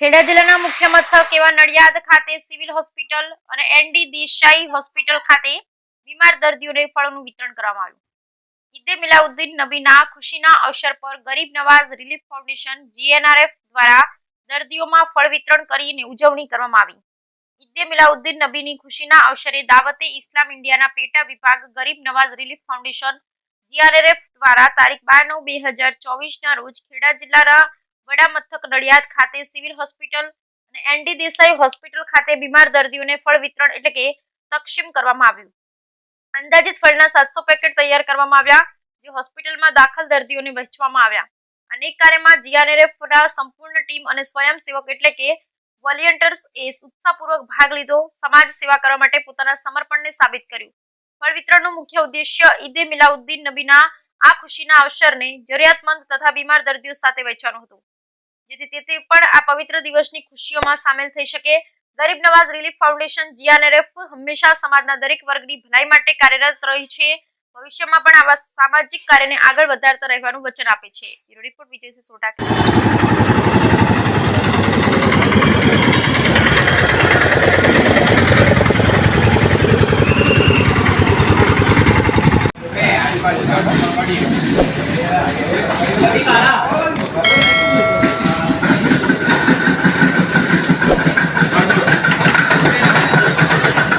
ખેડા જિલ્લાના મુખ્ય મથક એવા નડિયાદ ખાતે સિવિલ હોસ્પિટલ અને એનડી દેસાઈ હોસ્પિટલ ખાતે બીમાર દર્દીઓને ફળોનું વિતરણ કરવામાં આવ્યું। ઈદે મિલાઉદ્દીન નબીના ખુશીના અવસર પર ગરીબ નવાઝ રિલીફ ફાઉન્ડેશન જીએનઆરએફ દ્વારા દર્દીઓમાં ફળ વિતરણ કરીને ઉજવણી કરવામાં આવી। ઈદે મિલાઉદ્દીન નબીની ખુશીના અવસરે દાવતે ઇસ્લામ ઇન્ડિયાના પેટા વિભાગ ગરીબ નવાઝ રિલીફ ફાઉન્ડેશન જીઆરએફ દ્વારા તારીખ 12/9/2024 રોજ ખેડા જિલ્લાના વડા મથક નડિયાદ ખાતે સિવિલ હોસ્પિટલ અને એનડી દેસાઈ હોસ્પિટલ ખાતે બીમાર દર્દીઓને ફળ વિતરણ એટલે કે તકસીમ કરવામાં આવ્યું। અંદાજિત ફળના 700 પેકેટ તૈયાર કરવામાં આવ્યા, જે હોસ્પિટલમાં દાખલ દર્દીઓને વહેંચવામાં આવ્યા। અનેક કાર્યમાં જીઆરએફના સંપૂર્ણ ટીમ અને સ્વયંસેવક એટલે કે વોલિયન્ટર્સ એ ઉત્સાહપૂર્વક ભાગ લીધો, સમાજ સેવા કરવા માટે પોતાના સમર્પણને સાબિત કર્યું। ફળ વિતરણનો મુખ્ય ઉદ્દેશ્ય ઈદે મિલાઉદ્દીન નબીના આ ખુશીના અવસરને જરૂરિયાતમંદ તથા બીમાર દર્દીઓ સાથે વહેંચવાનો હતો, જેથી તે પણ આ પવિત્ર દિવસની ખુશીઓમાં સામેલ થઈ શકે। ગરીબ નવાઝ રિલીફ ફાઉન્ડેશન જીઆરએફ હંમેશા સમાજના દરેક વર્ગની ભલાઈ માટે કાર્યરત રહી છે, ભવિષ્યમાં પણ આવા સામાજિક કાર્યને આગળ વધારતા રહેવાનું વચન આપે છે। રિપોર્ટ વિજય સોઢા।